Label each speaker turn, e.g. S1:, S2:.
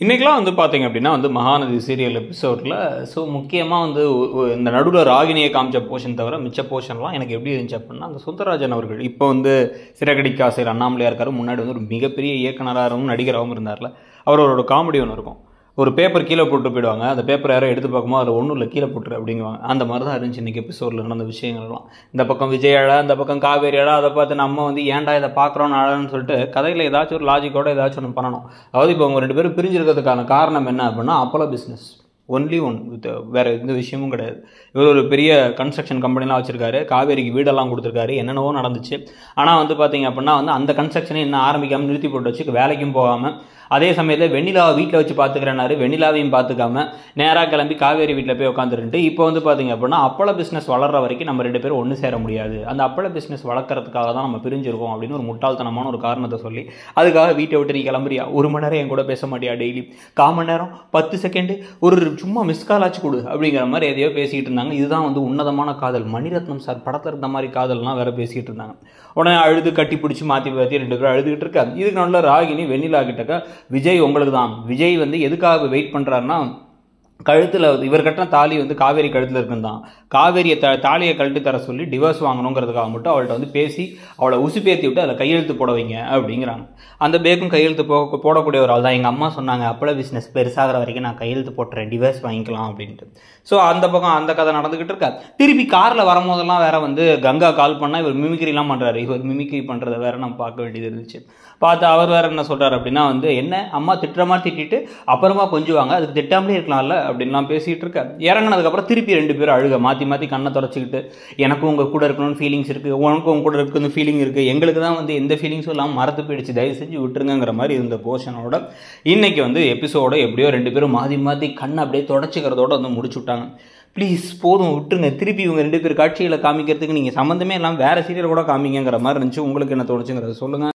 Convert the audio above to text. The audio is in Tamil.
S1: இன்றைக்கெலாம் வந்து பார்த்தீங்க அப்படின்னா வந்து மகாநதி சீரியல் எபிசோடில் முக்கியமாக வந்து இந்த நடுவில் ராகினியை காமிச்ச போர்ஷன் தவிர மிச்ச போர்ஷன்லாம் எனக்கு எப்படி இருந்துச்சு அப்படின்னா, அந்த சுந்தரராஜன் அவர்கள் இப்போ வந்து சிறகடிக்க ஆசையில் அண்ணாமலையாக இருக்காரு. முன்னாடி வந்து ஒரு மிகப்பெரிய இயக்குனராகவும் நடிகராகவும் இருந்தார்ல, அவரோட காமெடி ஒன்று இருக்கும். ஒரு பேப்பர் கீழே போட்டு போயிடுவாங்க, அந்த பேப்பர் யாரோ எடுத்து பார்க்கும்போது அதில் ஒன்றும் இல்லை, கீழே போட்டுரு அப்படிங்குவாங்க. அந்த மாதிரி தான் இருந்துச்சு இன்றைக்கி எபிசோடில் நடந்த விஷயங்கள்லாம். இந்த பக்கம் விஜய் அழா, இந்த பக்கம் காவேரி அழா, அதை பார்த்து நம்ம வந்து ஏன்டா இதை பார்க்குறோன்னு அழன்னு சொல்லிட்டு கதையில் ஏதாச்சும் ஒரு லாஜிக்கோட ஏதாச்சும் ஒன்று பண்ணணும். அதாவது இப்போ அவங்க 2 பேரும் பிரிஞ்சிருக்கிறதுக்கான காரணம் என்ன அப்படின்னா, அப்போலோ பிஸ்னஸ் ஒன்லி ஒன், வேறு எந்த விஷயமும் கிடையாது. இவர் ஒரு பெரிய கன்ஸ்ட்ரக்ஷன் கம்பெனிலாம் வச்சுருக்காரு, காவேரிக்கு வீடெல்லாம் கொடுத்துருக்காரு, என்னென்னவோ நடந்துச்சு. ஆனால் வந்து பார்த்தீங்க அப்படின்னா வந்து அந்த கன்ஸ்ட்ரக்ஷனை இன்னும் ஆரம்பிக்காமல் நிறுத்தி போட்டு வச்சு வேலைக்கும் போகாமல், அதே சமயத்தில் வெண்ணிலாவை வீட்டில் வச்சு பார்த்துக்கிறேன்னாரு, வெண்ணிலாவையும் பார்த்துக்காம நேராக கிளம்பி காவேரி வீட்டில் போய் உட்காந்துருந்துட்டு இப்போ வந்து பார்த்தீங்க அப்படின்னா அப்போலோ பிஸ்னஸ் வளர்கிற வரைக்கும் நம்ம 2 பேரும் ஒன்று சேர முடியாது, அந்த அப்போலோ பிஸ்னஸ் வளர்க்குறதுக்காக தான் நம்ம பிரிஞ்சிருக்கோம் அப்படின்னு ஒரு முட்டாள்தனமான ஒரு காரணத்தை சொல்லி அதுக்காக வீட்டை விட்டு நீ கிளம்புறியா, 1 மணி நேரம் என் கூட பேச மாட்டியா, டெய்லி 1/4 மணி நேரம் 10 செகண்டு ஒரு சும்மா மிஸ் கால் ஆச்சு கொடு அப்படிங்கிற மாதிரி எதையோ பேசிக்கிட்டு இருந்தாங்க. இதுதான் வந்து உன்னதமான காதல், மணிரத்னம் சார் படத்தில் இருந்த மாதிரி காதல்லாம் வேற பேசிக்கிட்டு இருந்தாங்க. உடனே அழுது கட்டி பிடிச்சி மாற்றி 2 பேரும் அழுதுகிட்டு இருக்காங்க. இதுக்கு நல்ல ராகினி வெண்ணிலா கிட்டக்க, விஜய் உங்களுக்கு தான், விஜய் வந்து எதுக்காக வெயிட் பண்ணுறாருன்னா, கழுத்தில் இவர் கட்டின தாலி வந்து காவேரி கழுத்தில் இருக்குன்னு தான், காவேரியை தாலியை கழட்டி தர சொல்லி டிவோர்ஸ் வாங்கணுங்கிறதுக்காக மட்டும் அவள்கிட்ட வந்து பேசி அவளை உசுப்பேற்றி விட்டு அதில் கையெழுத்து போட வைங்க அப்படிங்கிறாங்க. அந்த பேக்கும் கையெழுத்து போடக்கூடிய ஒரு ஆள் தான். எங்கள் அம்மா சொன்னாங்க, அப்போலோ பிஸ்னஸ் பெருசாகிற வரைக்கும் நான் கையெழுத்து போட்டுறேன், டிவோர்ஸ் வாங்கிக்கலாம் அப்படின்ட்டு. ஸோ அந்த பக்கம் அந்த கதை நடந்துக்கிட்டு இருக்கா. திருப்பி காரில் வரும்போதெல்லாம் வேற வந்து கங்கா கால் பண்ணால் இவர் மிமிக்ரிலாம் பண்ணுறாரு. இவர் மிமிக்ரி பண்ணுறத வேற நம்ம பார்க்க வேண்டியது இருந்துச்சு. பார்த்து அவர் வேறு என்ன சொல்கிறார் அப்படின்னா வந்து, என்ன அம்மா திட்டுற மாதிரி திட்டிட்டு அப்புறமா கொஞ்சுவாங்க, அதுக்கு திட்டாமலே இருக்கலாம்ல அப்படின்லாம் பேசிகிட்டு இருக்க. இறங்கினதுக்கப்புறம் திருப்பி 2 பேரும் அழுக மாற்றி கண்ணை தொடச்சிக்கிட்டு, எனக்கும் உங்கள் கூட இருக்கணும்னு ஃபீலிங்ஸ் இருக்குது, உனக்கும் உங்க கூட இருக்குன்னு ஃபீலிங் இருக்குது, எங்களுக்கு தான் வந்து எந்த ஃபீலிங்ஸும் இல்லாமல் மறந்து போயிடுச்சு, தயவு செஞ்சு விட்டுருங்கிற மாதிரி இருந்த போர்ஷனோட இன்னைக்கு வந்து எபிசோட எப்படியோ 2 பேரும் மாற்றி கண்ணை அப்படியே தொடச்சிக்கிறதோட வந்து முடிச்சு விட்டாங்க. ப்ளீஸ் போதும் விட்டுருங்க, திருப்பி இவங்க 2 பேர் காட்சிகளை காமிக்கிறதுக்கு நீங்கள் சம்மந்தமே இல்லாமல் வேறு சீரியல் கூட காமிங்கிற மாதிரி இருந்துச்சு. உங்களுக்கு என்ன தோணுச்சுங்கிறத சொல்லுங்கள்.